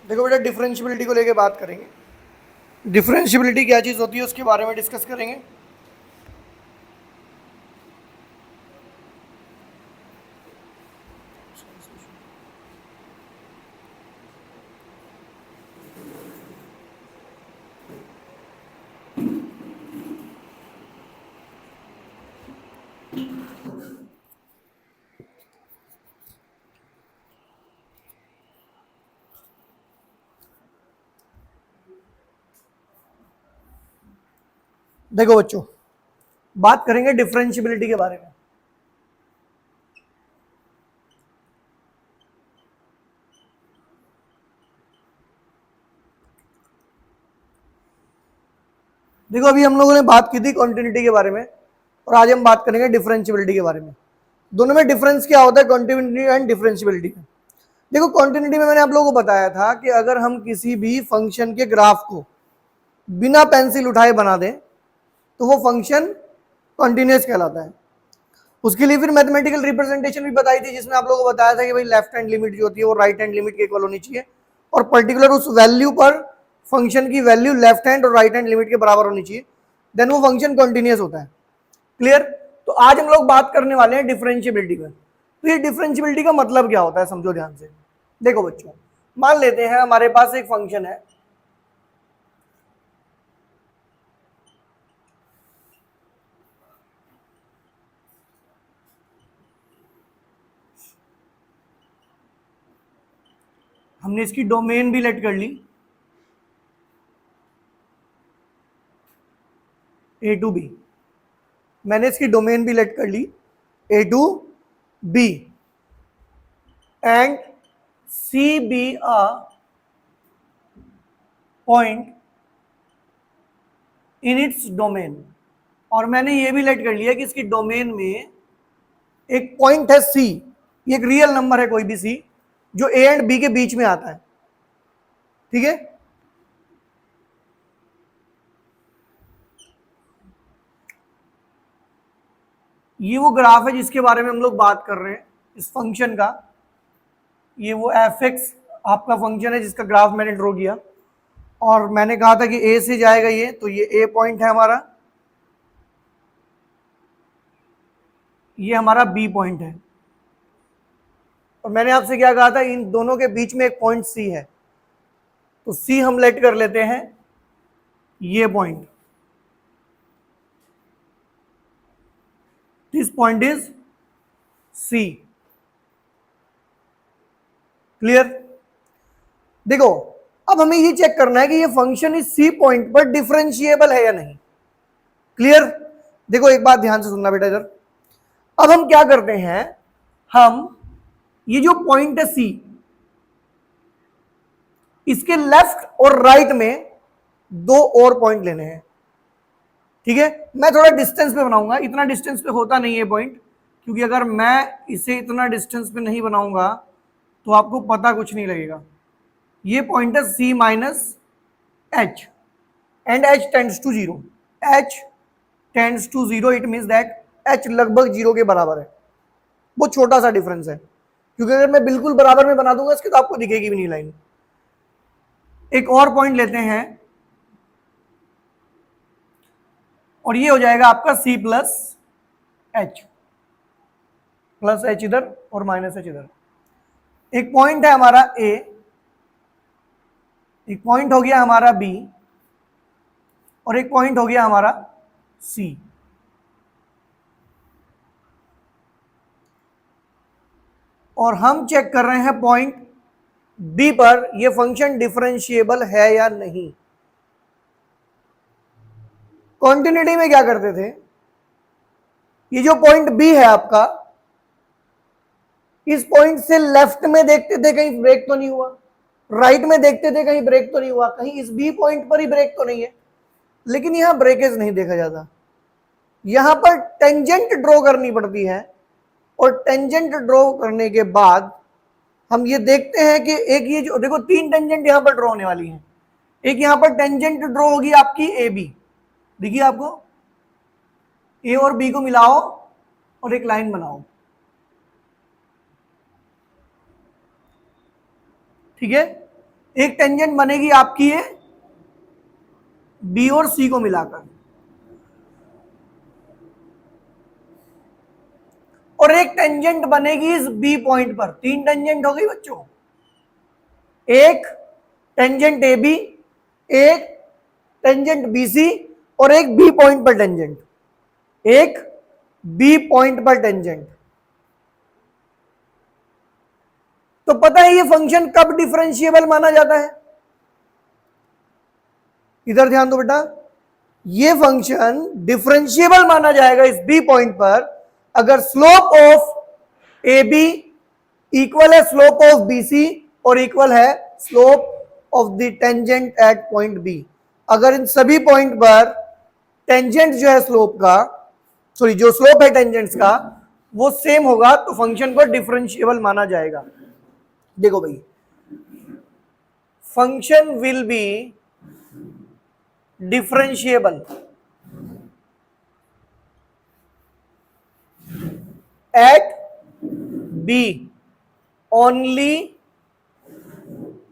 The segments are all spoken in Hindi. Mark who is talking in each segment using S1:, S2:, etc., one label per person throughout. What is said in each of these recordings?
S1: देखो बेटा, डिफरेंशियबिलिटी को लेके बात करेंगे। डिफरेंशियबिलिटी क्या चीज़ होती है उसके बारे में डिस्कस करेंगे। देखो बच्चों, बात करेंगे डिफरेंशियबिलिटी के बारे में। देखो, अभी हम लोगों ने बात की थी कॉन्टिन्यूटी के बारे में, और आज हम बात करेंगे डिफरेंशियबिलिटी के बारे में। दोनों में डिफरेंस क्या होता है, कॉन्टिन्यूटी एंड डिफरेंशियबिलिटी का। देखो, कॉन्टिन्यूटी में मैंने आप लोगों को बताया था कि अगर हम किसी भी फंक्शन के ग्राफ को बिना पेंसिल उठाए बना दें तो वो फंक्शन कॉन्टिन्यूस कहलाता है। उसके लिए फिर मैथमेटिकल रिप्रेजेंटेशन भी बताई थी, जिसमें आप लोगों को बताया था कि भाई लेफ्ट हैंड लिमिट जो होती है वो राइट हैंड लिमिट के इक्वल होनी चाहिए, और पर्टिकुलर उस वैल्यू पर फंक्शन की वैल्यू लेफ्ट हैंड और राइट हैंड लिमिट के बराबर होनी चाहिए, देन वो फंक्शन कॉन्टिन्यूस होता है। क्लियर? तो आज हम लोग बात करने वाले हैं डिफरेंशियबिलिटी में। तो ये डिफरेंशियबिलिटी का मतलब क्या होता है, समझो ध्यान से। देखो बच्चों, मान लेते हैं हमारे पास एक फंक्शन है, हमने इसकी डोमेन भी लेट कर ली ए टू बी, मैंने इसकी डोमेन भी लेट कर ली A to B, and C be a point in its domain. और मैंने ये भी लेट कर लिया कि इसकी डोमेन में एक पॉइंट है सी, ये एक रियल नंबर है कोई भी सी, जो ए एंड बी के बीच में आता है। ठीक है? ये वो ग्राफ है जिसके बारे में हम लोग बात कर रहे हैं, इस फंक्शन का। ये वो एफ एक्स आपका फंक्शन है जिसका ग्राफ मैंने ड्रॉ किया, और मैंने कहा था कि ए से जाएगा ये, तो ये ए पॉइंट है हमारा, ये हमारा बी पॉइंट है, और मैंने आपसे क्या कहा था, इन दोनों के बीच में एक पॉइंट सी है, तो सी हम लेट कर लेते हैं ये point, this point is C. Clear? देखो, अब हमें ये चेक करना है कि ये फंक्शन इस सी पॉइंट पर डिफरेंशिएबल है या नहीं। क्लियर? देखो, एक बात ध्यान से सुनना बेटा इधर। अब हम क्या करते हैं, हम ये जो पॉइंट है सी, इसके लेफ्ट और राइट में दो और पॉइंट लेने हैं। ठीक है? मैं थोड़ा डिस्टेंस पे बनाऊंगा, इतना डिस्टेंस पे होता नहीं है पॉइंट, क्योंकि अगर मैं इसे इतना डिस्टेंस पे नहीं बनाऊंगा तो आपको पता कुछ नहीं लगेगा। ये पॉइंट है C minus H, and H tends to zero. H tends to zero, it means that H लगभग जीरो के बराबर है। बहुत छोटा सा डिफरेंस है, क्योंकि अगर मैं बिल्कुल बराबर में बना दूंगा इसके तो आपको दिखेगी भी नहीं लाइन। एक और पॉइंट लेते हैं, और ये हो जाएगा आपका C plus H, plus H इधर और माइनस एच इधर। एक पॉइंट है हमारा ए, एक पॉइंट हो गया हमारा बी, और एक पॉइंट हो गया हमारा सी। और हम चेक कर रहे हैं पॉइंट बी पर यह फंक्शन डिफरेंशिएबल है या नहीं। कॉन्टिन्यूटी में क्या करते थे, ये जो पॉइंट बी है आपका, इस पॉइंट से लेफ्ट में देखते थे कहीं ब्रेक तो नहीं हुआ, राइट में देखते थे कहीं ब्रेक तो नहीं हुआ, कहीं इस बी पॉइंट पर ही ब्रेक तो नहीं है। लेकिन यहां ब्रेकेज नहीं देखा जाता, यहां पर टेंजेंट ड्रॉ करनी पड़ती है, और टेंजेंट ड्रॉ करने के बाद हम ये देखते हैं कि एक ये जो देखो, तीन टेंजेंट यहां पर ड्रॉ होने वाली हैं। एक यहां पर टेंजेंट ड्रॉ होगी आपकी ए बी, देखिए आपको ए और बी को मिलाओ और एक लाइन बनाओ। ठीक है? एक टेंजेंट बनेगी आपकी है बी और सी को मिलाकर, और एक टेंजेंट बनेगी इस बी पॉइंट पर। तीन टेंजेंट हो गई बच्चों, एक टेंजेंट ए बी, एक टेंजेंट बी सी, और एक बी पॉइंट पर टेंजेंट, एक बी पॉइंट पर टेंजेंट। तो पता है ये फंक्शन कब डिफरेंशिएबल माना जाता है? इधर ध्यान दो बेटा, ये फंक्शन डिफरेंशिएबल माना जाएगा इस बी पॉइंट पर अगर slope of A B equal है स्लोप ऑफ बी सी और इक्वल है slope of the tangent at point B. अगर इन सभी पॉइंट पर टेंजेंट जो है स्लोप का, सॉरी जो स्लोप है टेंजेंट्स का वो सेम होगा तो फंक्शन को डिफरेंशिएबल माना जाएगा। देखो भाई, function will be differentiable at B only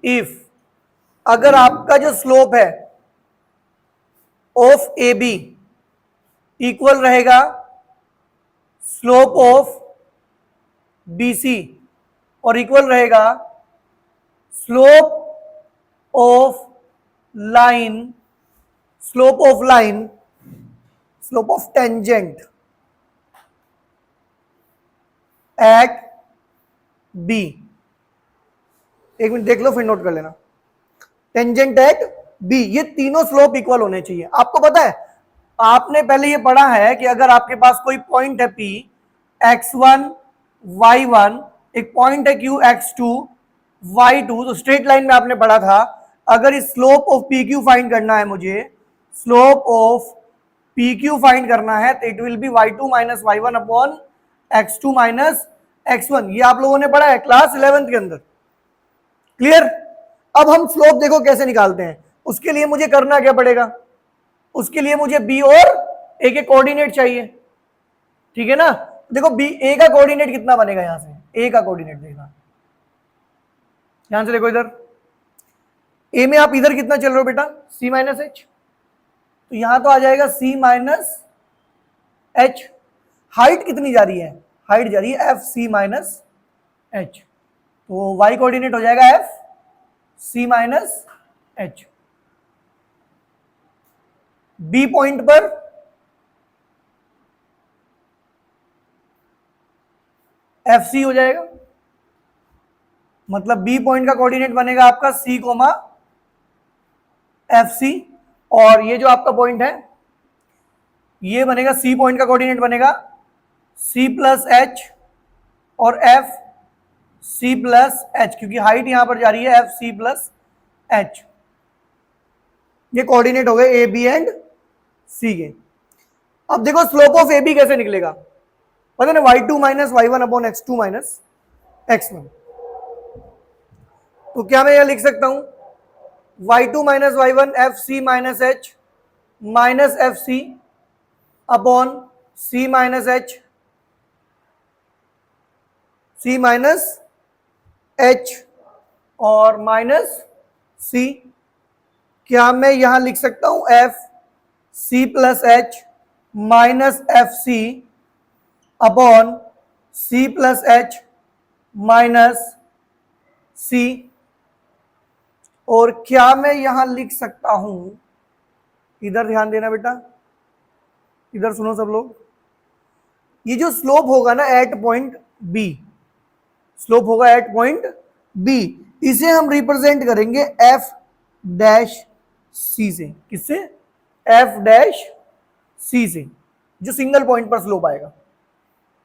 S1: if, अगर आपका जो स्लोप है ऑफ ए बी इक्वल रहेगा स्लोप ऑफ बी सी और इक्वल रहेगा slope of line, slope of tangent at B. एक मिनट देख लो फिर नोट कर लेना, टेंजेंट एट बी, ये तीनों स्लोप इक्वल होने चाहिए। आपको पता है, आपने पहले ये पढ़ा है कि अगर आपके पास कोई पॉइंट है P, x1 y1, एक पॉइंट है Q x2 y2, तो स्ट्रेट लाइन में आपने पढ़ा था अगर इस स्लोप ऑफ PQ फाइंड करना है, मुझे स्लोप ऑफ PQ फाइंड करना है तो it will B y2 minus y1 upon x2 minus x1। ये आप लोगों ने पढ़ा है क्लास 11th के अंदर। क्लियर? अब हम स्लोप देखो कैसे निकालते हैं। उसके लिए मुझे करना क्या पड़ेगा, उसके लिए मुझे बी और ए के कोऑर्डिनेट चाहिए, ठीक है ना। देखो बी ए का कोऑर्डिनेट कितना बनेगा, यहां से ए का कोऑर्डिनेट देखना, यहां से देखो इधर ए में आप इधर कितना चल रहे हो बेटा, सी माइनस एच, तो यहां तो आ जाएगा सी माइनस एच। हाइट कितनी जा रही है, हाइट जा रही है एफ सी माइनस एच, तो वाई कोऑर्डिनेट हो जाएगा F C minus H. B point पर एफ सी हो जाएगा, मतलब बी पॉइंट का कोऑर्डिनेट बनेगा आपका सी कोमा एफ सी, और ये जो आपका पॉइंट है ये बनेगा सी पॉइंट का कोऑर्डिनेट बनेगा सी प्लस एच और एफ सी प्लस एच, क्योंकि हाइट यहां पर जा रही है एफ सी प्लस एच। ये कोऑर्डिनेट हो गए ए बी एंड सी के। अब देखो स्लोप ऑफ ए बी कैसे निकलेगा, पता ना, y2 minus y1 upon x2 minus x1। तो क्या मैं यह लिख सकता हूं y2 minus y1 F C minus H minus F C upon C minus H, C minus H और माइनस सी। क्या मैं यहां लिख सकता हूं F C plus H minus F C upon C plus H minus सी, और क्या मैं यहां लिख सकता हूं, इधर ध्यान देना बेटा, इधर सुनो सब लोग, ये जो स्लोप होगा ना एट पॉइंट बी, स्लोप होगा एट पॉइंट बी, इसे हम रिप्रेजेंट करेंगे एफ डैश सी से। किससे? एफ डैश सी से, जो सिंगल पॉइंट पर स्लोप आएगा।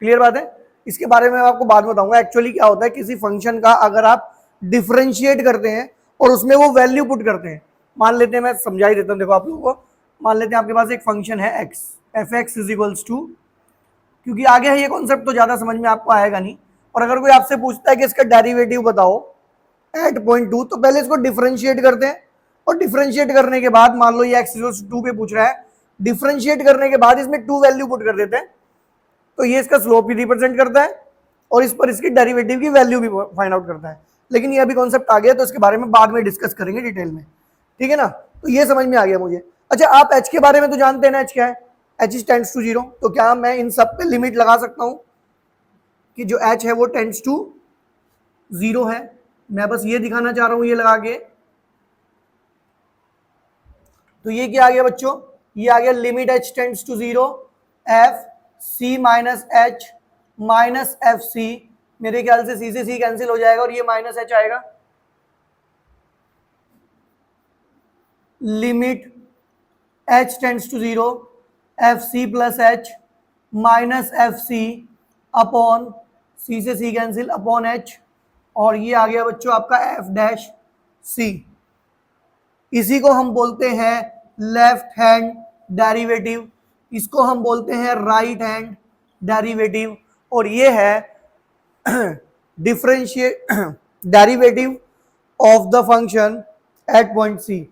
S1: क्लियर बात है? इसके बारे में मैं आपको बाद में बताऊंगा। एक्चुअली क्या होता है, किसी फंक्शन का अगर आप डिफरेंशिएट करते हैं और उसमें वो वैल्यू पुट करते हैं, मान लेते हैं, मैं समझा ही देता हूं देखो आप लोगों को, मान लेते हैं आपके पास एक फंक्शन है x, F x is equals to, क्योंकि आगे है ये कॉन्सेप्ट तो ज्यादा समझ में आपको आएगा नहीं, और अगर कोई आपसे पूछता है कि इसका डेरिवेटिव बताओ एट पॉइंट 2, तो पहले इसको डिफरेंशिएट करते हैं, और डिफरेंशिएट करने के बाद मान लो ये x इक्वल्स टू 2 पे पूछ रहा है, डिफरेंशिएट करने के बाद इसमें 2 वैल्यू पुट कर देते हैं, तो ये इसका स्लोप भी रिप्रेजेंट करता है और इस पर इसकी डेरिवेटिव की वैल्यू भी फाइंड आउट करता है। लेकिन ये अभी कॉन्सेप्ट आ गया तो इसके बारे में बाद में डिस्कस करेंगे डिटेल में, ठीक है ना। तो ये समझ में आ गया मुझे। अच्छा, आप एच के बारे में तो जानते हैं ना, एच क्या है, H is tends to zero. तो क्या मैं इन सब पे लिमिट लगा सकता हूं कि जो एच है वो टेंड्स टू जीरो है? मैं बस ये दिखाना चाह रहा हूं ये लगा के। तो ये क्या आ गया बच्चों, ये आ गया limit H tends to zero F C minus H minus F C. मेरे ख्याल से सी से सी कैंसिल हो जाएगा और ये माइनस एच आएगा। Limit H tends to zero F C plus H minus F C upon C से सी कैंसिल अपॉन एच, और ये आ गया बच्चों आपका एफ डैश सी। इसी को हम बोलते हैं लेफ्ट हैंड डेरिवेटिव, इसको हम बोलते हैं राइट हैंड डेरिवेटिव, और ये है differentiate derivative of the function at point C.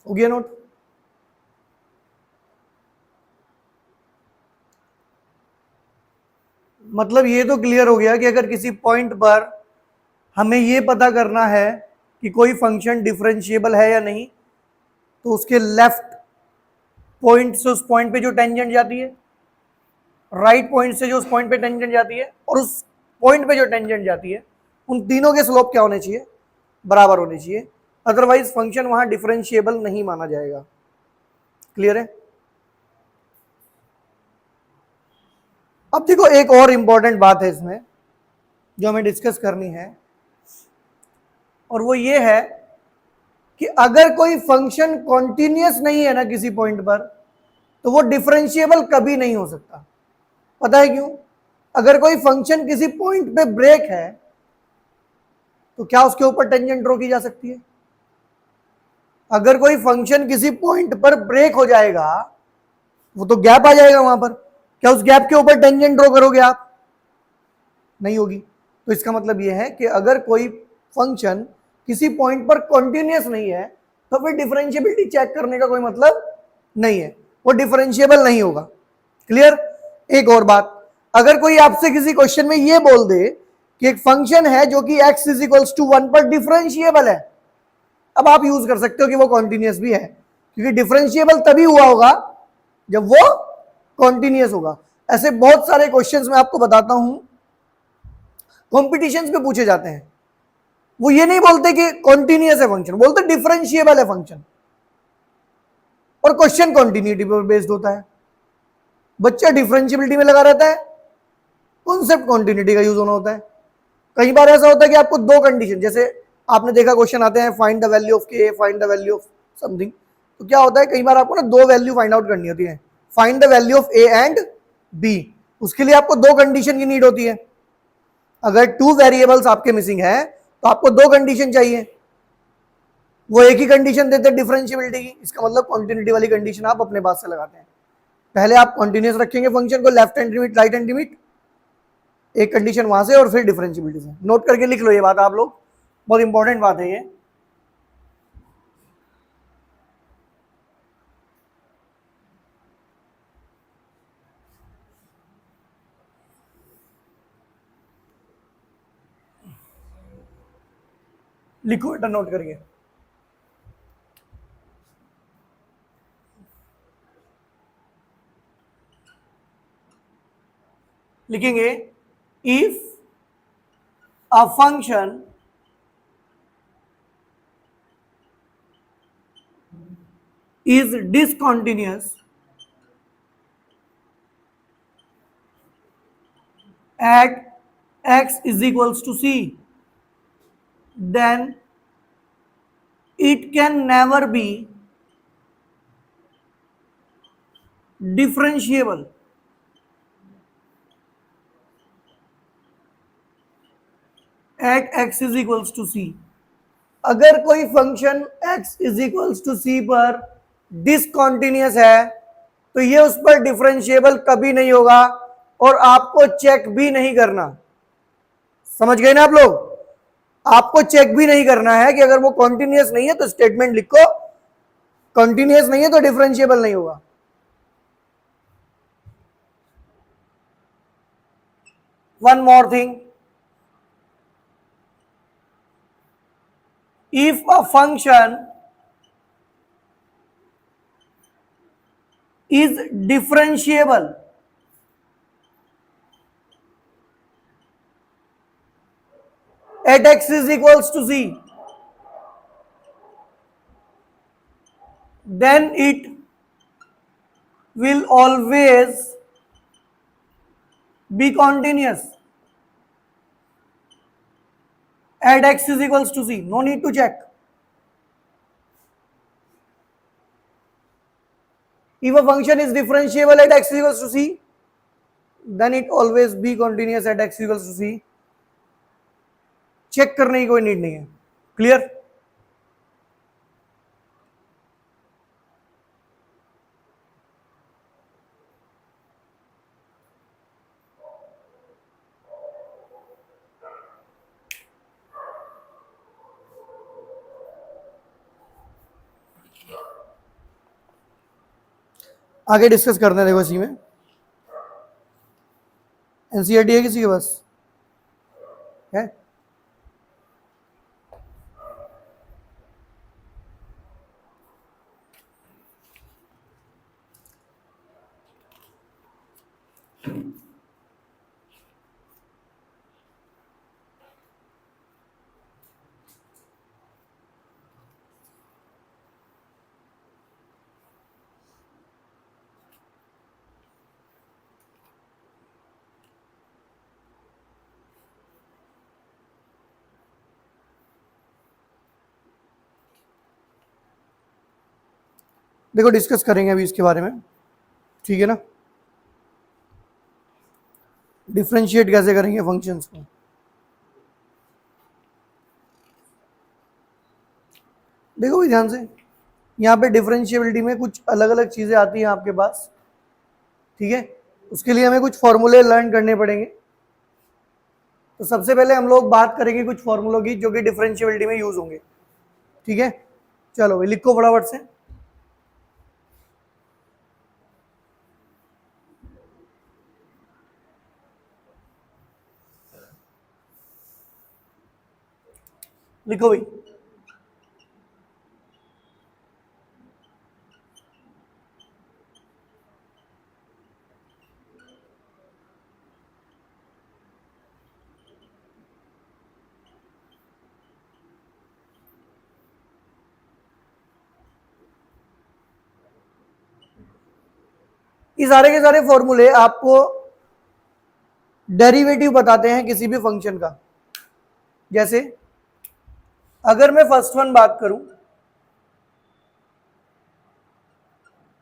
S1: हो गया नोट? मतलब ये तो क्लियर हो गया कि अगर किसी पॉइंट पर हमें ये पता करना है कि कोई फंक्शन डिफरेंशिएबल है या नहीं, तो उसके लेफ्ट पॉइंट से उस पॉइंट पे जो टेंजेंट जाती है, राइट पॉइंट से जो उस पॉइंट पे टेंजेंट जाती है, और उस पॉइंट पे जो टेंजेंट जाती है, उन तीनों के स्लोप क्या होने चाहिए, बराबर होने चाहिए। अदरवाइज फंक्शन वहां डिफरेंशिएबल नहीं माना जाएगा। क्लियर है? अब देखो एक और इंपॉर्टेंट बात है इसमें जो हमें डिस्कस करनी है, और वो ये है कि अगर कोई फंक्शन कॉन्टिन्यूअस नहीं है ना किसी पॉइंट पर, तो वो डिफरेंशिएबल कभी नहीं हो सकता। पता है क्यों? अगर कोई फंक्शन किसी पॉइंट पे ब्रेक है तो क्या उसके ऊपर टेंजेंट ड्रॉ की जा सकती है? अगर कोई फंक्शन किसी पॉइंट पर ब्रेक हो जाएगा, वो तो गैप आ जाएगा वहां पर, क्या उस गैप के ऊपर टेंजेंट ड्रॉ करोगे आप? नहीं होगी। तो इसका मतलब यह है कि अगर कोई फंक्शन किसी पॉइंट पर कॉन्टिन्यूअस नहीं है तो फिर डिफरेंशिएबिलिटी चेक करने का कोई मतलब नहीं है, वो डिफरेंशिएबल नहीं होगा। क्लियर? एक और बात, अगर कोई आपसे किसी क्वेश्चन में ये बोल दे कि एक फंक्शन है जो कि x इज इक्वल्स टू 1 पर डिफरेंशिएबल है, अब आप यूज कर सकते हो कि वो कॉन्टिन्यूअस भी है, क्योंकि डिफरेंशिएबल तभी हुआ होगा जब वो कॉन्टिन्यूअस होगा। ऐसे बहुत सारे क्वेश्चंस मैं आपको बताता हूं कॉम्पिटिशन्स में पूछे जाते हैं। वो ये नहीं बोलते कि कॉन्टिन्यूअस है फंक्शन, बोलते डिफरेंशिएबल है फंक्शन, और क्वेश्चन कॉन्टिन्यूटी पर बेस्ड होता है। बच्चा डिफरेंशिएबिलिटी में लगा रहता है, कॉन्सेप्ट कॉन्टिन्यूटी का यूज होना होता है। कई बार ऐसा होता है कि आपको दो कंडीशन, जैसे आपने देखा क्वेश्चन आते हैं फाइंड द वैल्यू ऑफ के, find the value of something, तो क्या होता है कई बार आपको ना दो वैल्यू फाइंड आउट करनी होती है, find the value of A and B. उसके लिए आपको दो कंडीशन की नीड होती है। अगर टू वेरिएबल्स आपके मिसिंग है तो आपको दो कंडीशन चाहिए, वो एक ही कंडीशन देते हैं डिफरेंशिएबिलिटी की। इसका मतलब कॉन्टिन्यूटी वाली कंडीशन आप अपने पास से लगाते हैं। पहले आप कॉन्टिन्यूअस रखेंगे फंक्शन को, left hand limit right hand limit, एक कंडीशन वहां से और फिर डिफरेंशिएबिलिटी से। नोट करके लिख लो ये बात आप लोग, बहुत इंपॉर्टेंट बात है ये। लिखो बेटा नोट करिए। लिखेंगे if a function is discontinuous at x is equals to c, then it can never be differentiable at x is equals to c। अगर कोई function x is equals to C पर डिसकॉन्टिन्यूअस है तो ये उस पर डिफरेंशिएबल कभी नहीं होगा और आपको चेक भी नहीं करना। समझ गए ना आप लोग? आपको चेक भी नहीं करना है कि अगर वो कॉन्टिन्यूअस नहीं है तो स्टेटमेंट लिखो, कॉन्टिन्यूअस नहीं है तो डिफरेंशिएबल नहीं होगा। One more thing, if a function is differentiable at x is equals to c, then it will always be continuous at x is equals to c. No need to check. If a function is differentiable at x is equals to c, then it always be continuous at x is equals to c. Check करने की कोई नीड नहीं है। क्लियर? आगे डिस्कस करते हैं। देखो इसी में एनसीईआरटी है किसी के पास? है? देखो डिस्कस करेंगे अभी इसके बारे में, ठीक है ना? डिफरेंशिएट कैसे करेंगे फंक्शंस को। देखो भी ध्यान से, यहाँ पे डिफरेंशिएबिलिटी में कुछ अलग अलग चीजें आती हैं आपके पास, ठीक है? उसके लिए हमें कुछ फॉर्मूले लर्न करने पड़ेंगे। तो सबसे पहले हम लोग बात करेंगे कुछ फॉर्मूलों की जो कि डिफरेंशिएबिलिटी में यूज होंगे, ठीक है? चलो भाई लिखो फटाफट से। लिखो भाई। ये सारे के सारे फॉर्मूले आपको डेरिवेटिव बताते हैं किसी भी फंक्शन का। जैसे अगर मैं फर्स्ट वन बात करूं,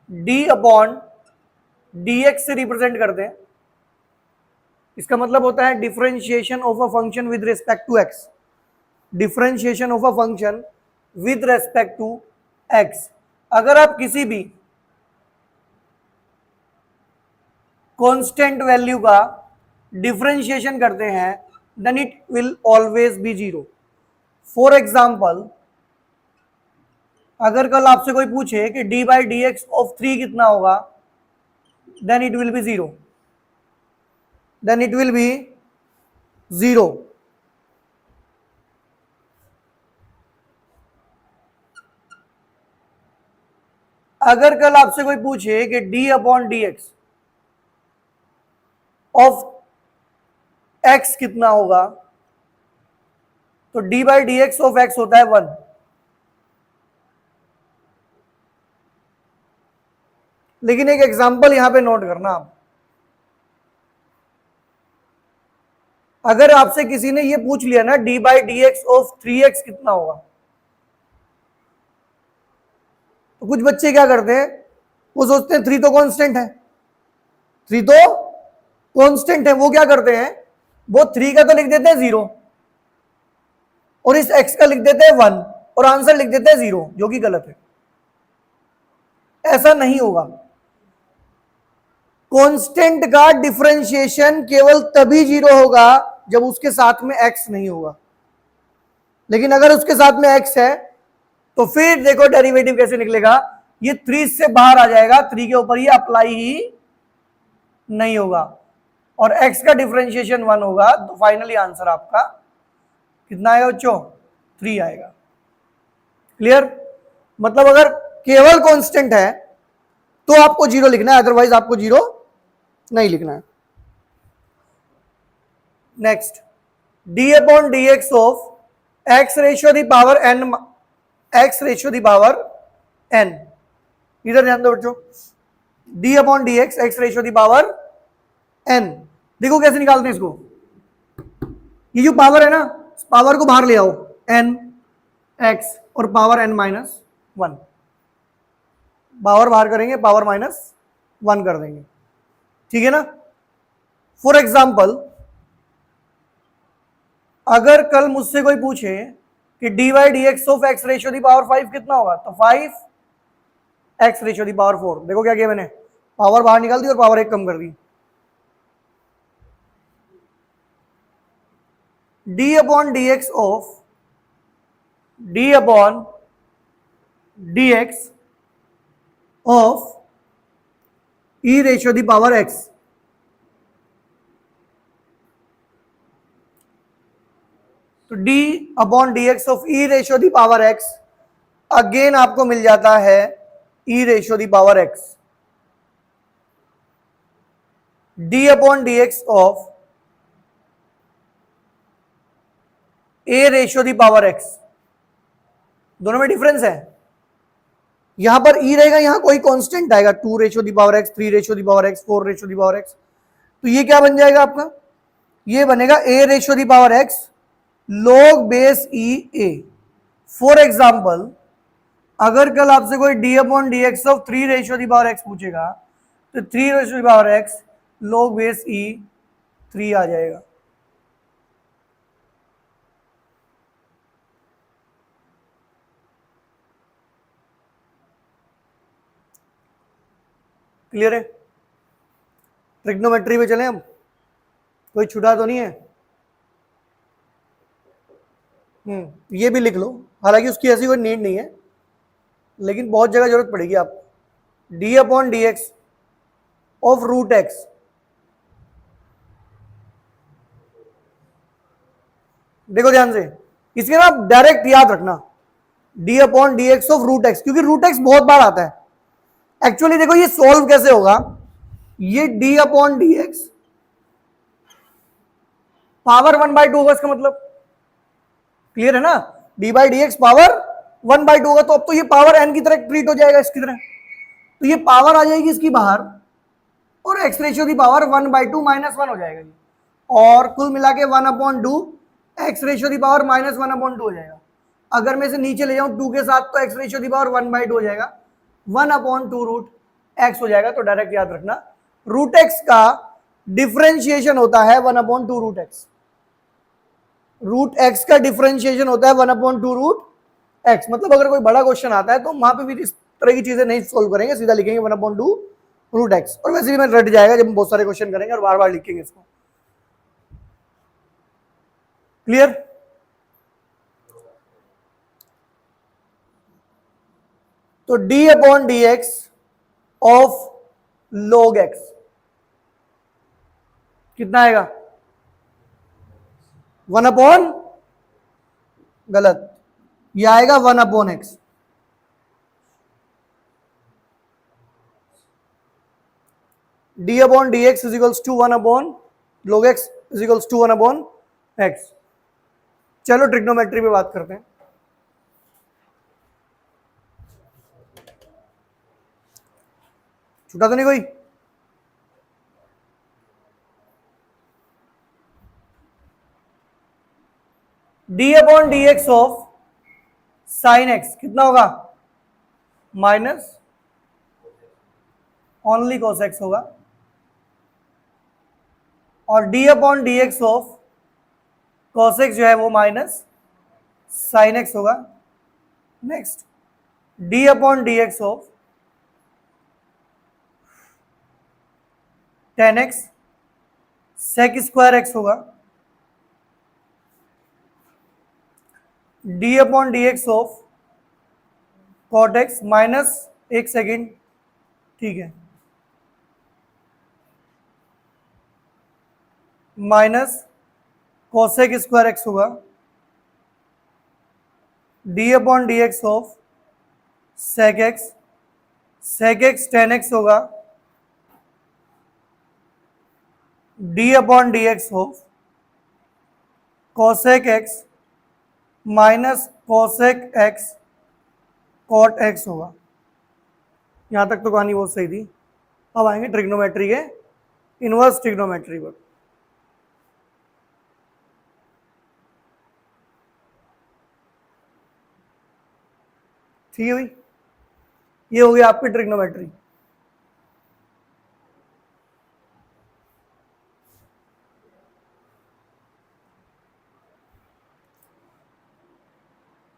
S1: डी अपॉन डी एक्स से रिप्रेजेंट करते हैं, इसका मतलब होता है differentiation of a function with respect to X. Differentiation of a function with respect to X. अगर आप किसी भी कांस्टेंट वैल्यू का डिफरेंशिएशन करते हैं then it will always be zero. For example, अगर कल आपसे कोई पूछे कि D by D X of 3 कितना होगा, then it will be zero, then it will be zero. अगर कल आपसे कोई पूछे कि D upon D X of X कितना होगा, तो D by D X of X होता है 1। लेकिन एक एग्जांपल यहां पे नोट करना आप, अगर आपसे किसी ने ये पूछ लिया ना D by D X of 3x कितना होगा, तो कुछ बच्चे क्या करते हैं, वो सोचते हैं 3 तो कांस्टेंट है, 3 तो कांस्टेंट है, वो क्या करते हैं, वो 3 का तो लिख देते हैं 0 और इस x का लिख देते हैं 1 और आंसर लिख देते हैं 0, जो कि गलत है। ऐसा नहीं होगा। कांस्टेंट का डिफरेंशिएशन केवल तभी 0 होगा जब उसके साथ में x नहीं होगा, लेकिन अगर उसके साथ में x है तो फिर देखो डेरिवेटिव कैसे निकलेगा, ये 3 से बाहर आ जाएगा, 3 के ऊपर ये अप्लाई ही नहीं होगा और x का डिफरेंशिएशन 1 होगा, तो फाइनली आंसर आपका कितना आएगा बच्चों, 3 आएगा। क्लियर? मतलब अगर केवल कांस्टेंट है तो आपको 0 लिखना है, अदरवाइज आपको 0 नहीं लिखना है। Next, d upon D X of x ratio the power n, x ratio the power n, इधर ध्यान दो बच्चों, d upon D x x ratio the power n, देखो कैसे निकालते हैं इसको, ये जो पावर है ना, पावर को बाहर ले आओ, n x और पावर n माइनस 1, पावर बाहर करेंगे, पावर माइनस 1 कर देंगे, ठीक है ना। फॉर एग्जाम्पल, अगर कल मुझसे कोई पूछे कि dy dx of x ratio the power 5 कितना होगा, तो 5 x रेशियो दी पावर 4, देखो क्या किया मैंने, पावर बाहर निकाल दी और पावर 1 कम कर दी। d upon D X of d upon dx of e ratio the power x, तो d upon D X of e ratio the power x again आपको मिल जाता है e ratio the power x, d upon D X of a ratio the power x, दोनों में डिफरेंस है, यहां पर e रहेगा, यहां कोई कांस्टेंट आएगा, 2 ratio the power x, 3 ratio the power x, 4 ratio the power x, तो ये क्या बन जाएगा आपका, ये बनेगा a ratio the power x log base e a। For example, अगर कल आपसे कोई d upon D X of 3 ratio the power x पूछेगा, तो 3 ratio the power x log base e 3 आ जाएगा। क्लियर है? ट्रिग्नोमेट्री पे चलें हम, कोई छुटा तो नहीं है? ये भी लिख लो, हालांकि उसकी ऐसी कोई नीड नहीं है, लेकिन बहुत जगह जरूरत पड़ेगी आपको। d upon D X of root X, देखो ध्यान से, इसके ना डायरेक्ट याद रखना, d upon D X of root X, क्योंकि रूट एक्स बहुत बार आता है। एक्चुअली देखो ये सॉल्व कैसे होगा, ये d upon D x power 1/2 होगा, इसका मतलब क्लियर है ना, d by D x power 1/2 होगा, तो अब तो ये पावर n की तरह ट्रीट हो जाएगा, इसकी तरह, तो ये पावर आ जाएगी इसकी बाहर और x रेशियो की पावर 1/2 माइनस 1 हो जाएगा, और कुल मिला के 1/2 x रेशियो की पावर माइनस 1/2 हो जाएगा। अगर मैं इसे नीचे ले जाऊं 2 के साथ, तो x रेशियो की पावर 1/2 हो जाएगा, 1/2 रूट x हो जाएगा। तो डायरेक्ट याद रखना, रूट x का डिफरेंशिएशन होता है 1/2 रूट x, रूट x का डिफरेंशिएशन होता है 1/2 रूट x। मतलब अगर कोई बड़ा क्वेश्चन आता है तो वहां पे भी इस तरह की चीजें नहीं सोल्व करेंगे, सीधा लिखेंगे 1/2 रूट x, और वैसे भी मैं रट जाएगा जब हम बहुत सारे क्वेश्चन करेंगे और बार बार लिखेंगे इसको। क्लियर? तो d upon D X of log x कितना आएगा, 1/, गलत, यह आएगा 1/x। d upon D X is equals to 1/log x is equals to 1/x। चलो ट्रिग्नोमेट्री पे बात करते हैं। छूटा तो नहीं कोई? d upon D X of sine x कितना होगा, माइनस ओनली cos x होगा, और D upon D X of cos x जो है वो माइनस साइन x होगा। Next D upon D X of tan X sec square X होगा, D upon D X of cot X minus, एक सेकेंड, ठीक है, माइनस कोसेक स्क्वायर एक्स होगा, D upon D X of sec X tan x होगा, D upon D X of cosec X minus cosec X cot X होगा। यहां तक तो कहानी बहुत सही थी। अब आएंगे ट्रिग्नोमेट्री के इनवर्स ट्रिग्नोमेट्री पर। ठीक है भाई, ये हो गया आपकी ट्रिग्नोमेट्री।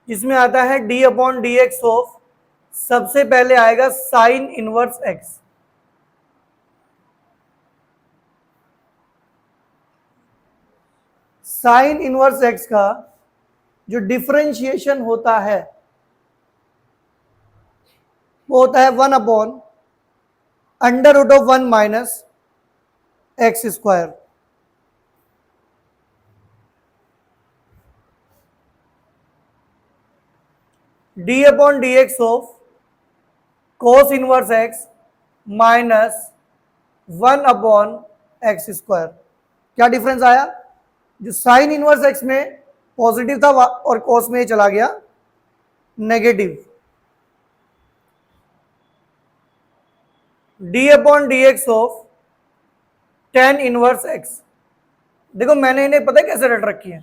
S1: इसमें आता है D upon D X of, सबसे पहले आएगा sine inverse X. Sine inverse X का जो डिफरेंशिएशन होता है वो होता है 1 upon under root of 1 minus X square. D upon D X of cos inverse X minus 1 upon X square. क्या डिफरेंस आया? जो साइन इनवर्स एक्स में पॉजिटिव था और कोस में चला गया negative. D upon D X of tan inverse x. देखो मैंने इन्हें पता है कैसे रट रखी है,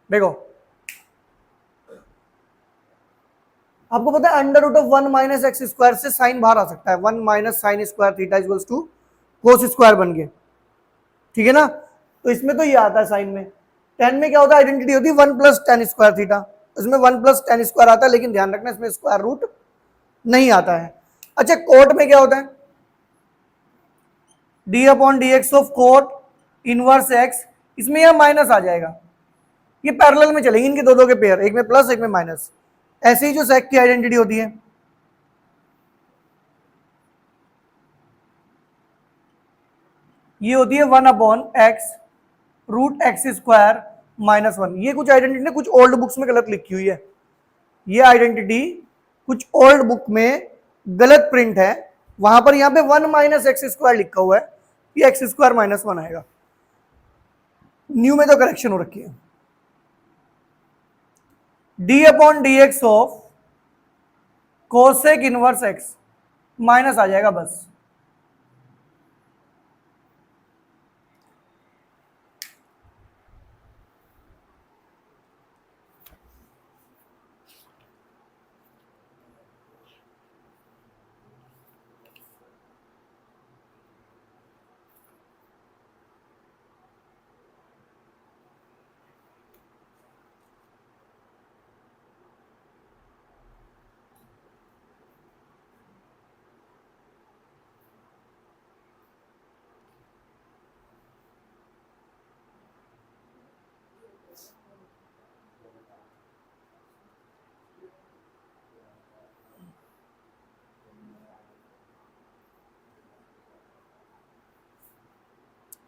S1: देखो आपको पता है under root of 1 minus X square से साइन बाहर आ सकता है, 1 minus sine square theta equals to cos square बन गए, ठीक है ना। तो इसमें तो ये आता है साइन में। टेन में क्या होता है, आइडेंटिटी होती है 1 प्लस टेन स्क्वायर थीटा, इसमें 1 प्लस टेन स्क्वायर आता है, लेकिन ध्यान रखना इसमें स्क्वायर रूट नहीं आता है। अच्छा कोट में क्या होता है, D upon D X of cot inverse x, इसमें यह माइनस आ जाएगा, ये पैरेलल में चलेंगे इनके दो के पेयर, एक में प्लस एक में माइनस। ऐसे ही जो सेक की आइडेंटिटी होती है ये होती है 1 upon X root X square minus 1। ये कुछ आइडेंटिटी कुछ ओल्ड बुक्स में गलत लिखी हुई है, ये आइडेंटिटी कुछ ओल्ड बुक में गलत प्रिंट है, वहां पर यहां पे 1 माइनस एक्स स्क्वायर लिखा हुआ है, ये एक्स स्क्वायर माइनस 1 आएगा। न्यू में तो करेक्शन हो रखी है। D upon D X of cosec inverse X minus आ जाएगा बस।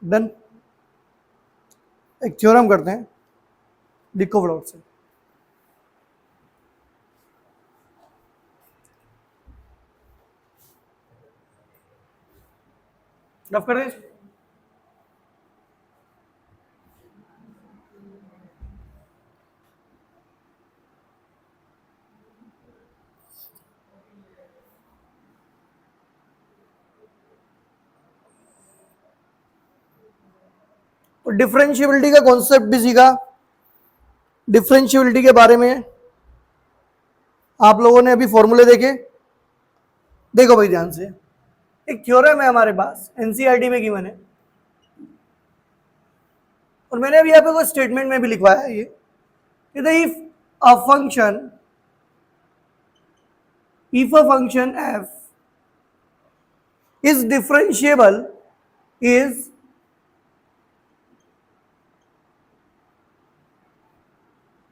S1: डन। एक थ्योरम करते हैं, लिखो फटाफट से। रफ कर दें। तो डिफरेंशियबिलिटी का कॉन्सेप्ट भी सीखा, डिफरेंशियबिलिटी के बारे में आप लोगों ने अभी फॉर्मूले देखे, देखो भाई ध्यान से, एक थ्योरम है हमारे पास एनसीईआरटी में गिवन है, और मैंने अभी यहाँ पे कोई स्टेटमेंट में भी लिखवाया है ये, if a function f is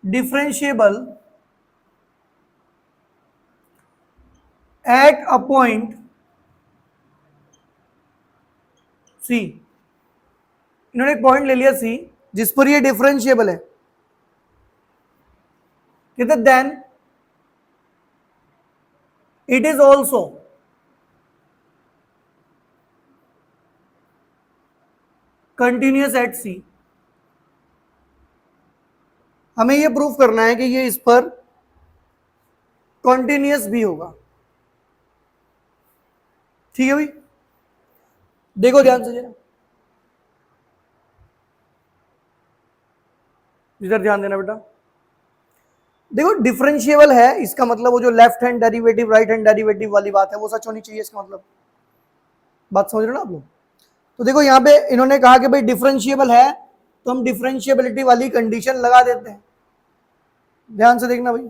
S1: differentiable at a point C, इन्होंने एक पॉइंट ले लिया C जिस पर ये डिफरेंशिएबल है, कहते then it is also continuous at C। हमें ये प्रूफ करना है कि ये इस पर कॉन्टिन्यूअस भी होगा। ठीक है भाई, देखो ध्यान से जरा, इधर ध्यान देना बेटा। देखो डिफरेंशिएबल है, इसका मतलब वो जो left hand derivative right hand derivative वाली बात है वो सच होनी चाहिए, इसका मतलब बात समझ रहे हो ना आप लोग। तो देखो यहाँ पे इन्होंने कहा कि भाई डिफरेंशिएबल है, तो हम डिफरेंशिएबिलिटी वाली कंडीशन लगा देते हैं। ध्यान से देखना भाई,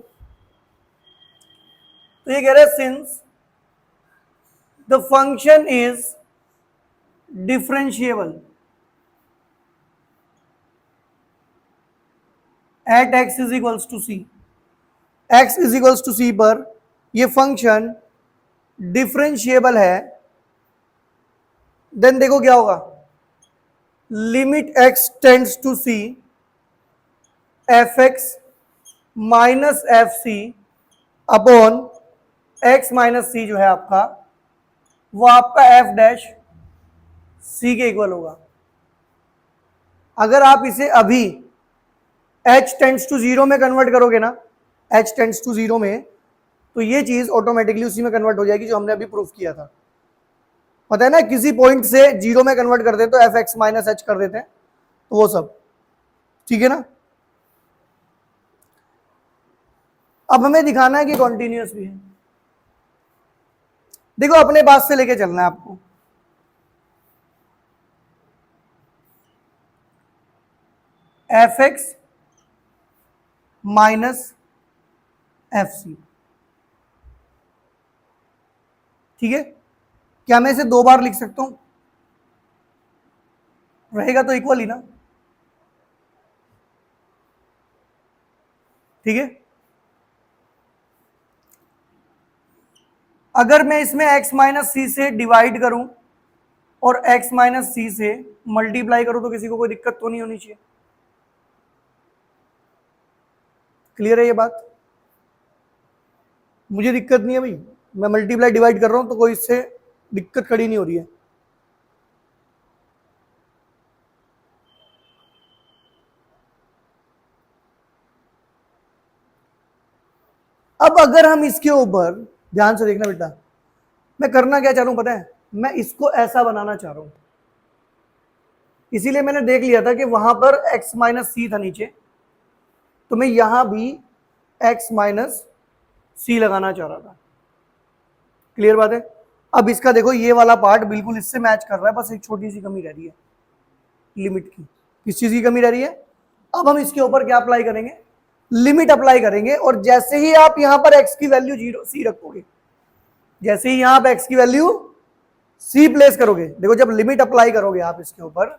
S1: तो ये कह रहे हैं since the function is differentiable at x is equals to C, x is equals to C पर ये फंक्शन डिफरेंशिएबल है, देन देखो क्या होगा, limit x tends to C F x minus F C upon x minus C जो है आपका, वो आपका f डैश c के इक्वल होगा। अगर आप इसे अभी h टेंड्स टू जीरो में कन्वर्ट करोगे ना, h टेंड्स टू जीरो में, तो ये चीज ऑटोमेटिकली उसी में कन्वर्ट हो जाएगी जो हमने अभी प्रूफ किया था। पता है ना, किसी पॉइंट से जीरो में कन्वर्ट कर देते तो एफ एक्स माइनस एच कर देते हैं, तो वो सब ठीक है ना। अब हमें दिखाना है कि कॉन्टिन्यूअस भी है। देखो अपने पास से लेके चलना है आपको, F x minus F C, ठीक है। क्या मैं इसे दो बार लिख सकता हूं? रहेगा तो इक्वल ही ना, ठीक है। अगर मैं इसमें x माइनस सी से डिवाइड करूं और x माइनस सी से मल्टीप्लाई करूं तो किसी को कोई दिक्कत तो नहीं होनी चाहिए। क्लियर है ये बात? मुझे दिक्कत नहीं है भाई, मैं मल्टीप्लाई डिवाइड कर रहा हूं तो कोई इससे दिक्कत खड़ी नहीं हो रही है। अब अगर हम इसके ऊपर ध्यान से देखना बेटा, मैं करना क्या चाह रहा हूं पता है, मैं इसको ऐसा बनाना चाह रहा हूं, इसीलिए मैंने देख लिया था कि वहां पर x माइनस सी था नीचे, तो मैं यहां भी x माइनस सी लगाना चाह रहा था। क्लियर बात है? अब इसका देखो ये वाला पार्ट बिल्कुल इससे मैच कर रहा है, बस एक छोटी सी कमी रह रही है लिमिट की। किस चीज की कमी रह रही है? अब हम इसके ऊपर क्या अप्लाई करेंगे? लिमिट अप्लाई करेंगे, और जैसे ही आप यहां पर x की वैल्यू जीरो सी रखोगे, जैसे ही यहां पर x की वैल्यू सी प्लेस करोगे, देखो जब लिमिट अप्लाई करोगे आप इसके ऊपर,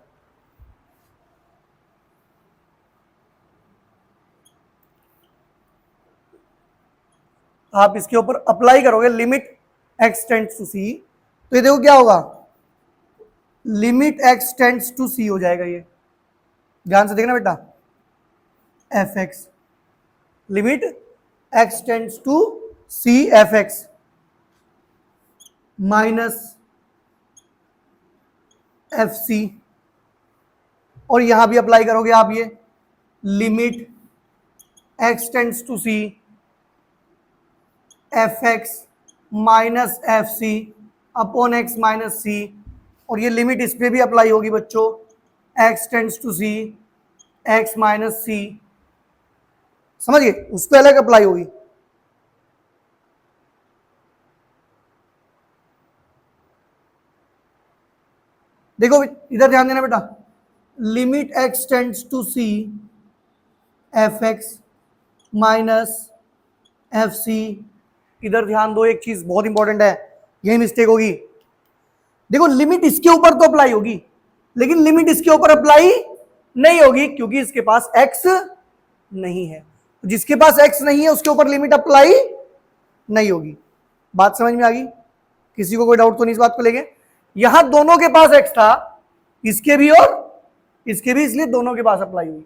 S1: आप इसके ऊपर अप्लाई करोगे limit x tends to C, तो ये देखो क्या होगा, limit x tends to C हो जाएगा। ये ध्यान से देखना बेटा, F X limit x tends to C F x minus F C, और यहां भी अप्लाई करोगे आप ये limit x tends to C F x minus F C upon X minus सी, और ये लिमिट इस पर भी अप्लाई होगी बच्चों, x tends to C X minus C, समझिए उस पर अलग अप्लाई होगी। देखो इधर ध्यान देना बेटा, limit x tends to c F x minus F C. इधर ध्यान दो, एक चीज बहुत इंपॉर्टेंट है, यही मिस्टेक होगी। देखो लिमिट इसके ऊपर तो अप्लाई होगी, लेकिन लिमिट इसके ऊपर अप्लाई नहीं होगी क्योंकि इसके पास x नहीं है। जिसके पास x नहीं है उसके ऊपर लिमिट अप्लाई नहीं होगी। बात समझ में आ गई? किसी को कोई डाउट तो नहीं इस बात को लेके? यहां दोनों के पास x था, इसके भी और इसके भी, इसलिए दोनों के पास अप्लाई हुई।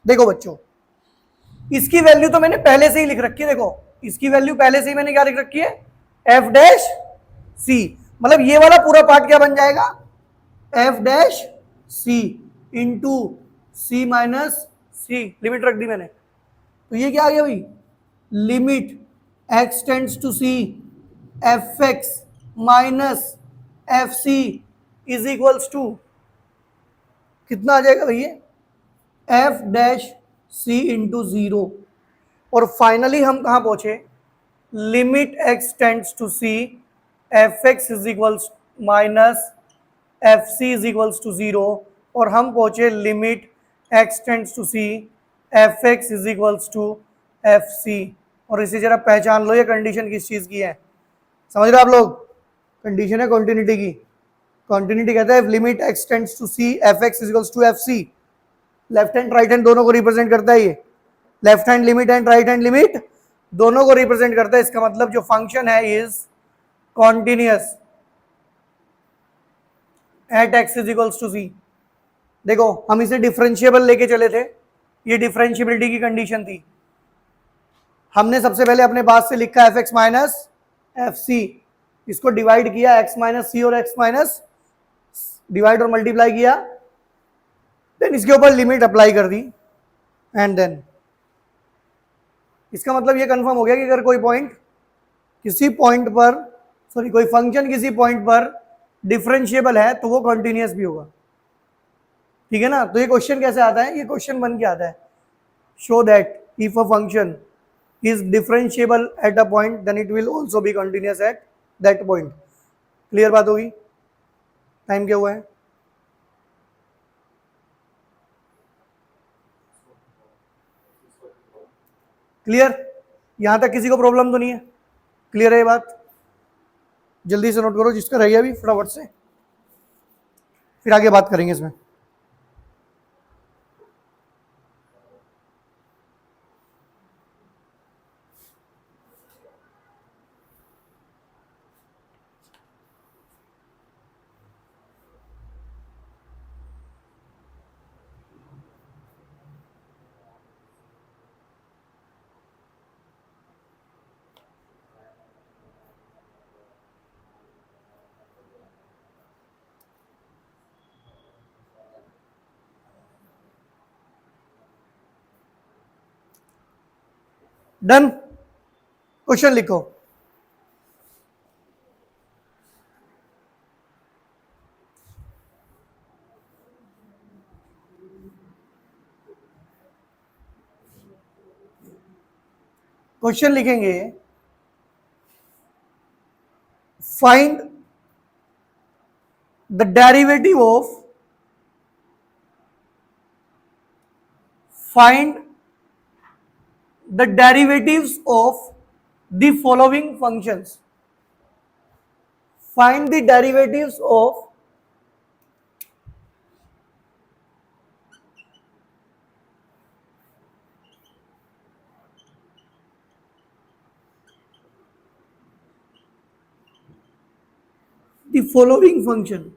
S1: देखो बच्चों, इसकी वैल्यू तो मैंने पहले से ही लिख रखी है। देखो इसकी वैल्यू पहले से ही मैंने क्या लिख रखी है, एफ डैश सी। मतलब ये वाला पूरा पार्ट क्या बन जाएगा, F dash C into C minus C. Limit रख दी मैंने, तो ये क्या आ गया भाई, limit x tends to C F x minus F C is equals to कितना आ जाएगा भैया, F dash C into zero. और फाइनली हम कहां पहुंचे, limit x tends to C F x is equals minus F C is equals to zero. और हम पहुंचे limit x tends to C F x is equals to f सी। और इसे जरा पहचान लो, ये कंडीशन किस चीज की है, समझ रहे हो आप लोग? कंडीशन है कॉन्टिन्यूटी की। कॉन्टिन्यूटी कहता है limit x tends to C F x is equals to f c. Left hand right hand दोनों को रिप्रेजेंट करता है ये, left hand limit and right hand limit दोनों को रिप्रेजेंट करता है। इसका मतलब जो फंक्शन है is continuous at X is equals to C. देखो हम इसे डिफरेंशिएबल लेके चले थे, ये डिफरेंशिएबिलिटी की कंडीशन थी। हमने सबसे पहले अपने पास से लिखा f x minus F c, इसको डिवाइड किया एक्स माइनस सी और एक्स माइनस डिवाइड और मल्टीप्लाई किया, देन इसके ऊपर लिमिट अप्लाई कर दी एंड देन इसका मतलब ये कंफर्म हो गया कि अगर कोई पॉइंट किसी पॉइंट पर, सॉरी कोई फंक्शन किसी पॉइंट पर डिफरेंशिएबल है तो वो कॉन्टिन्यूअस भी होगा। ठीक है ना? तो ये क्वेश्चन कैसे आता है, ये क्वेश्चन बन के आता है, show that if a function is differentiable at a point then it will also be continuous at that point। Clear बात होगी? टाइम क्या हुआ है? क्लियर? यहां तक किसी को प्रॉब्लम तो नहीं है? क्लियर है ये बात? जल्दी से नोट करो जिसका रह गया अभी फटाफट से, फिर आगे बात करेंगे इसमें। डन? क्वेश्चन लिखो। क्वेश्चन लिखेंगे, find the derivative of, find the derivatives of the following functions। find the derivatives of the following function।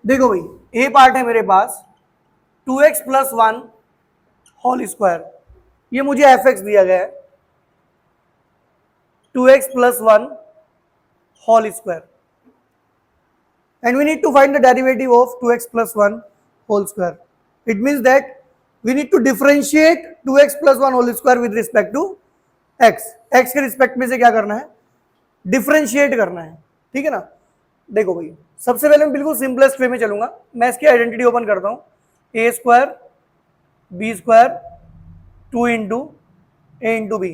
S1: देखो भाई, ए पार्ट है मेरे पास 2x प्लस 1 होल स्क्वायर, ये मुझे एफ एक्स दिया गया है 2x plus 1 whole square, and we need to find the derivative of 2x plus 1 whole square। it means that we need to differentiate 2x plus 1 whole square with respect to x। x के रिस्पेक्ट में से क्या करना है, डिफरेंशिएट करना है। ठीक है ना? देखो भाई, सबसे पहले मैं बिल्कुल सिंपलेस्ट वे में चलूंगा, मैं इसकी आइडेंटिटी ओपन करता हूं, A square B square 2 into A into B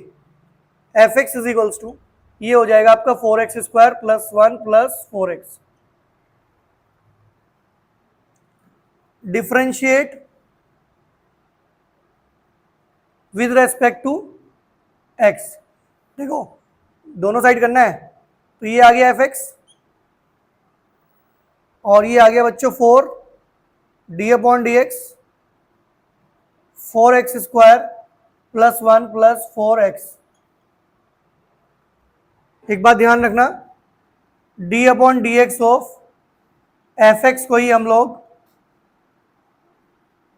S1: F x is equals to, ये हो जाएगा आपका 4x² plus 1 plus 4x। Differentiate with respect to x। देखो दोनों साइड करना है, तो ये आ गया fx और ये आ गया बच्चों 4 d/dx 4x² plus 1 plus 4x। एक बात ध्यान रखना, d/dx ऑफ fx को ही हम लोग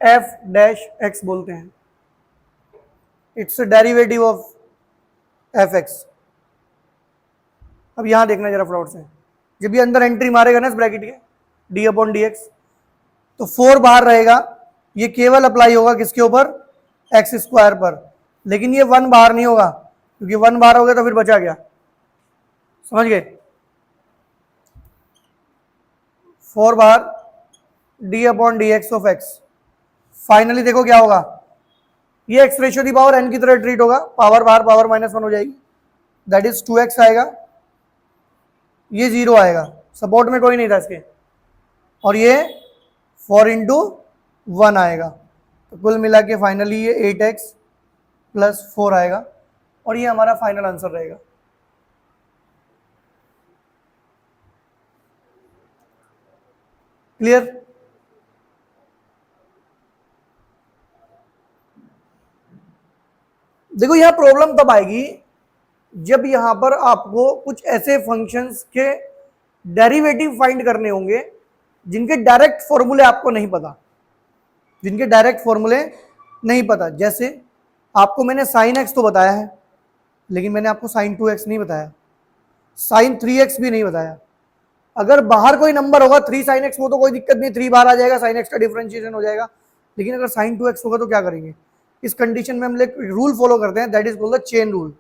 S1: f-x बोलते हैं। It's derivative of fx। अब यहां देखना जरा फ्लॉट से, जब ये अंदर एंट्री मारेगा ना इस ब्रैकेट के d/dx, तो 4 बाहर रहेगा, ये केवल अप्लाई होगा किसके ऊपर, x² पर, लेकिन ये 1 बाहर नहीं होगा, क्योंकि 1 बाहर हो गया तो फिर बचा गया, समझ गए। 4 बाहर d/dx ऑफ x। फाइनली देखो क्या होगा, ये x ratio the power n की तरह ट्रीट होगा, पावर बाहर पावर -1 हो जाएगी, दैट इज 2x आएगा, ये 0 आएगा, सपोर्ट में कोई नहीं था इसके, और ये 4 × 1 आएगा, तो कुल मिला के फाइनली ये 8x प्लस 4 आएगा, और ये हमारा फाइनल आंसर रहेगा। क्लियर। देखो यहां प्रॉब्लम तब आएगी जब यहां पर आपको कुछ ऐसे फंक्शंस के डेरिवेटिव फाइंड करने होंगे जिनके डायरेक्ट फॉर्मूले आपको नहीं पता, जिनके डायरेक्ट फॉर्मूले नहीं पता। जैसे आपको मैंने sin x तो बताया है, लेकिन मैंने आपको sin 2x नहीं बताया, sin 3x भी नहीं बताया। अगर बाहर कोई नंबर होगा 3 sin x, वो तो कोई दिक्कत नहीं, 3 बाहर आ जाएगा, sin x का डिफरेंशिएशन हो जाएगा। लेकिन अगर sin 2x होगा तो क्या करेंगे, इस कंडीशन में हम लोग रूल फॉलो करते हैं, that is called the chain rule,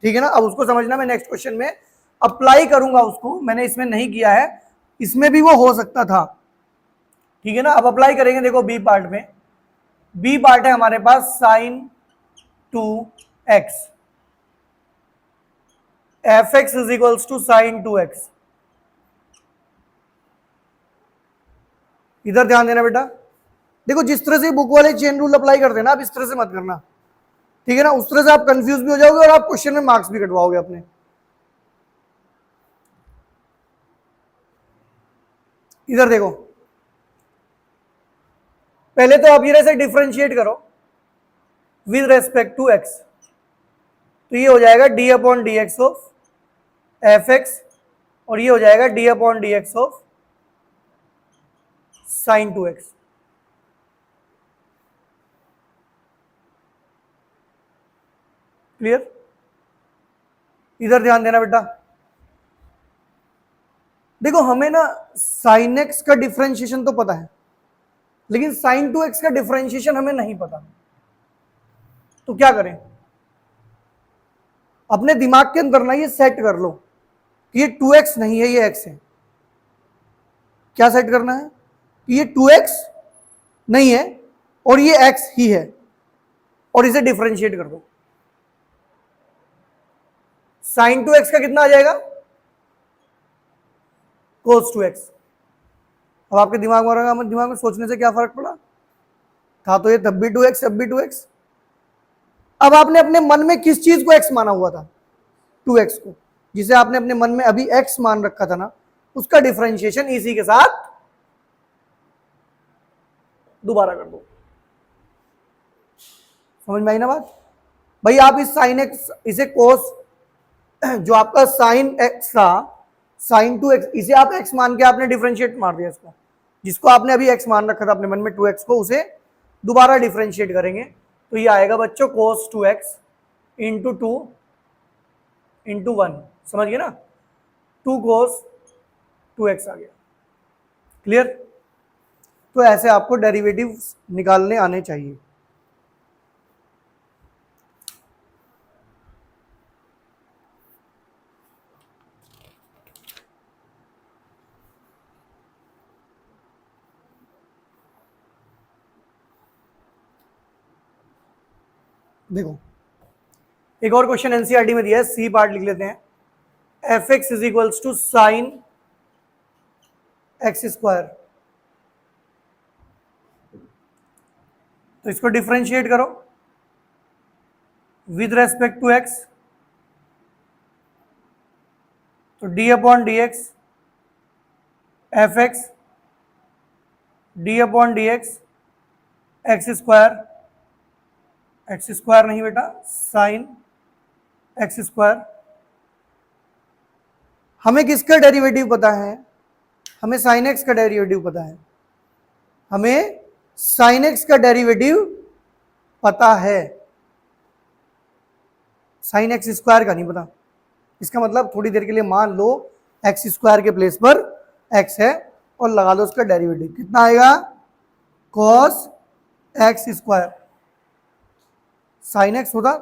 S1: ठीक है ना। अब उसको समझना, मैं नेक्स्ट क्वेश्चन में अप्लाई करूंगा उसको, मैंने इसमें नहीं किया है, इसमें भी वो हो सकता था, ठीक है ना। अब अप्लाई करेंगे, देखो बी पार्ट में, बी पार्ट है हमारे पास sin 2x, fx is equals to sin 2x। इधर ध्यान देना बेटा, देखो जिस तरह से बुक वाले चेन रूल अप्लाई करते हैं ना, आप इस तरह से मत करना, ठीक है ना, उस तरह से आप कंफ्यूज भी हो जाओगे और आप क्वेश्चन में मार्क्स भी कटवाओगे अपने। इधर देखो, पहले तो आप ये से डिफरेंशिएट करो विद रेस्पेक्ट टू x, तो ये हो जाएगा d/dx ऑफ fx, और ये हो जाएगा d/dx of sin 2x। Clear. इधर ध्यान देना बेटा, देखो हमें ना sin x का डिफरेंशिएशन तो पता है, लेकिन sin 2x का डिफरेंशिएशन हमें नहीं पता, तो क्या करें, अपने दिमाग के अंदर ना ये सेट कर लो कि ये 2x नहीं है, ये x है। क्या सेट करना है कि ये 2x नहीं है और ये x ही है, और इसे डिफरेंशिएट कर दो। sin 2x का कितना आ जाएगा, cos 2x। अब आपके दिमाग में रहेगा, दिमाग में सोचने से क्या फर्क पड़ा, था तो ये तब भी 2x तब भी 2x। अब आपने अपने मन में किस चीज को x माना हुआ था, 2x को, जिसे आपने अपने मन में अभी x मान रखा था ना, उसका डिफरेंशिएशन इसी के साथ दोबारा कर दो। समझ में आई ना बात भाई। आप इस sin x, इसे cos, जो आपका sin x था, sin 2x, इसे आप x मान के आपने डिफरेंशिएट मार दिया इसको, जिसको आपने अभी x मान रखा था अपने मन में 2x को, उसे दोबारा डिफरेंशिएट करेंगे, तो ये आएगा बच्चों cos 2x इंटू 2 इंटू 1, समझ गए ना, 2 cos 2x आ गया। क्लियर। तो ऐसे आपको डेरिवेटिव निकालने आने चाहिए। देखो एक और क्वेश्चन एनसीईआरटी में दिया है, सी पार्ट लिख लेते हैं। F x is equals to sine x square. तो इसको डिफरेंशिएट करो विद रेस्पेक्ट टू एक्स, तो d upon D x f x d upon D x x square नहीं बेटा, साइन एक्स स्क्वायर। हमें किसका डेरिवेटिव पता है? हमें साइन एक्स का डेरिवेटिव पता है। हमें साइन एक्स का डेरिवेटिव पता है, साइन एक्स स्क्वायर का नहीं पता। इसका मतलब थोड़ी देर के लिए मान लो एक्स स्क्वायर के प्लेस पर एक्स है और लगा दो उसका डेरिवेटिव, कितना आएगा? Cos X square. Sine x होता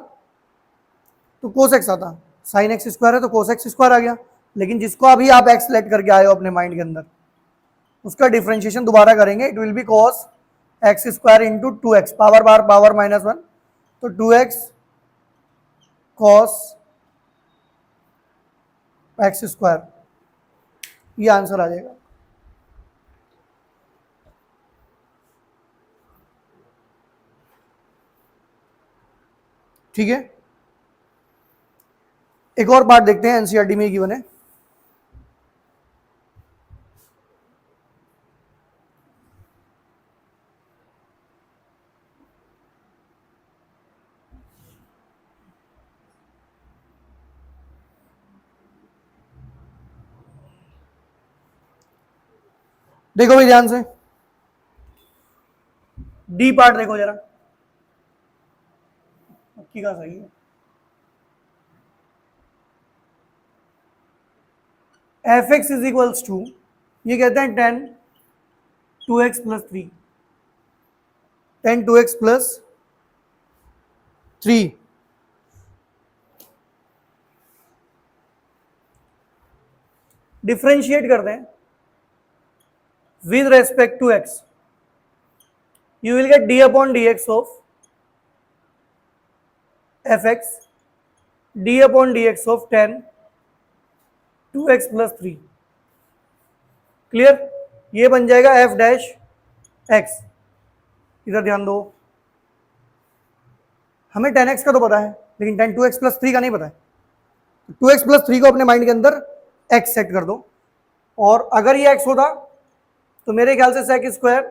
S1: तो कोस एक्स आता, साइन एक्स स्क्वायर है तो कोस एक्स स्क्वायर आ गया। लेकिन जिसको अभी आप एक्स लेट करके आए हो अपने माइंड के अंदर, उसका डिफरेंशिएशन दोबारा करेंगे, it will be cos X square into two X power बार पावर माइनस वन, तो two X cos X square, ये आंसर आ जाएगा। ठीक है, एक और पार्ट देखते हैं, एनसीईआरटी में गिवन है। देखो भाई ध्यान से, डी पार्ट देखो जरा, की का सही है। F x is equals to, ये कहते हैं 10 2x plus 3, 10 2x plus 3। Differentiate करते हैं with respect to x, you will get d upon dx of fx d upon dx of 10 2x plus 3। Clear? ये बन जाएगा f डैश x। इधर ध्यान दो, हमें 10x का तो पता है लेकिन 10 2x plus 3 का नहीं पता है। 2x plus 3 को अपने माइंड के अंदर x सेट कर दो, और अगर ये x होता तो मेरे ख्याल से सेक स्क्वायर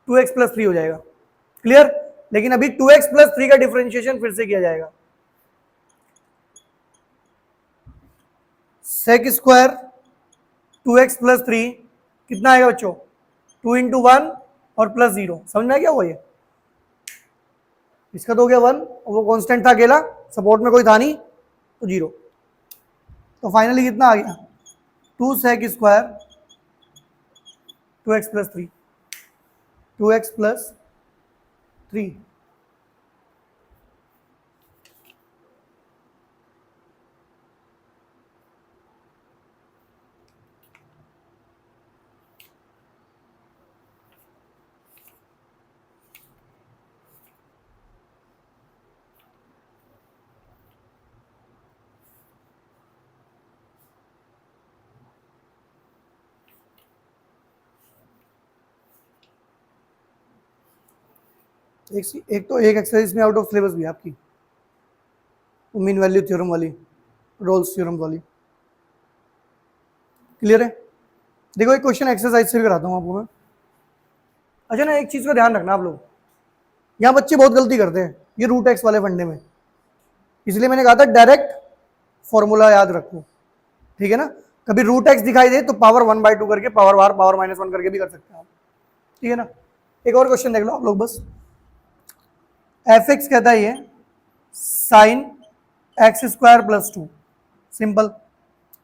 S1: 2x प्लस 3 हो जाएगा। क्लियर? लेकिन अभी 2x प्लस 3 का डिफरेंशिएशन फिर से किया जाएगा। सेक स्क्वायर 2x प्लस 3 कितना आएगा बच्चों? 2 इंटू 1 और प्लस 0। समझ में आ गया? वो ये इसका तो हो गया 1, वो कांस्टेंट था अकेला, सपोर्ट में कोई था नहीं तो 0। तो फाइनली कितना आ गया? 2 sec square 2x plus 3, 2x plus 3। एक तो एक एक्सरसाइज में आउट ऑफ सिलेबस भी है आपकी, मीन वैल्यू थ्योरम वाली, रोल्स थ्योरम वाली। क्लियर है? देखो एक क्वेश्चन एक्सरसाइज से भी कराता हूँ आपको मैं। अच्छा ना, एक चीज़ का ध्यान रखना आप लोग, यहाँ बच्चे बहुत गलती करते हैं ये रूट एक्स वाले फंडे में, इसलिए मैंने कहा था डायरेक्ट फॉर्मूला याद रखो। ठीक है ना? कभी रूट एक्स दिखाई दे तो पावर 1/2 करके पावर बार पावर माइनस 1 करके भी कर सकते हैं आप। ठीक है ना? एक और क्वेश्चन देख लो आप लोग बस। एफ एक्स कहता है ये sine x square plus 2, simple.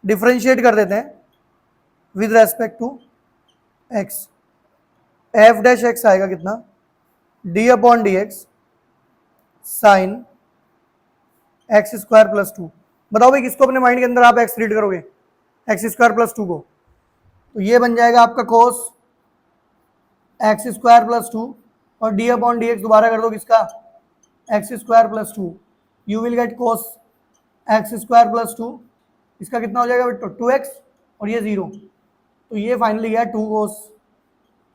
S1: Differentiate कर देते हैं with respect to x, f dash x आएगा कितना? D upon D x sine x square plus 2। बताओ भाई किसको अपने माइंड के अंदर आप एक्स रीड करोगे? एक्स स्क्वायर प्लस 2 को, तो ये बन जाएगा आपका कोस एक्स स्क्वायर प्लस 2, और डी अपॉन डी एक्स दोबारा कर दो किसका? X square plus 2, you will get cos x square plus 2 इसका कितना हो जाएगा बेटा 2x और ये 0, तो ये फाइनली गया 2 cos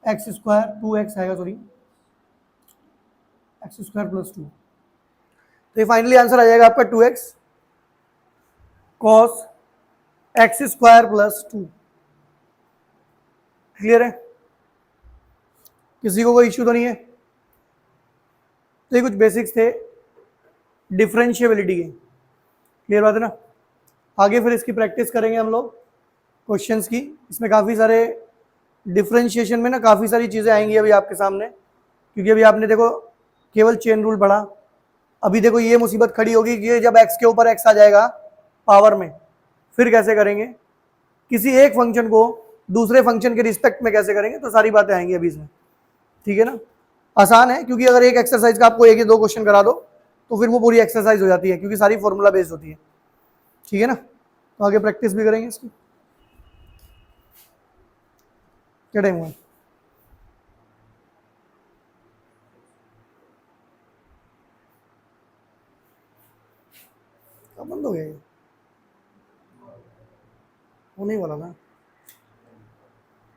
S1: x स्क्वायर 2x आएगा, सॉरी x स्क्वायर प्लस 2, तो ये फाइनली आंसर आ जाएगा आपका 2x cos x square plus 2। Clear है, किसी को कोई इश्यू तो नहीं है? तो ये कुछ बेसिक्स थे डिफरेंशिएबिलिटी के, क्लियर बात है ना। आगे फिर इसकी प्रैक्टिस करेंगे हम लोग क्वेश्चंस की, इसमें काफ़ी सारे डिफरेंशिएशन में ना काफ़ी सारी चीज़ें आएंगी अभी आपके सामने, क्योंकि अभी आपने देखो केवल चेन रूल पढ़ा, अभी देखो ये मुसीबत खड़ी होगी कि जब x के ऊपर x आ जाएगा पावर में, फिर कैसे करेंगे, किसी एक फंक्शन को दूसरे फंक्शन के रिस्पेक्ट में कैसे करेंगे, तो सारी बातें आएंगी अभी इसमें, ठीक है ना। आसान है, क्योंकि अगर एक एक्सरसाइज का आपको एक या दो क्वेश्चन करा दो तो फिर वो पूरी एक्सरसाइज हो जाती है, क्योंकि सारी फॉर्मूला बेस्ड होती है, ठीक है ना। तो आगे प्रैक्टिस भी करेंगे इसकी। क्या टाइम हुआ? बंद हो गया ये, वो नहीं वाला ना।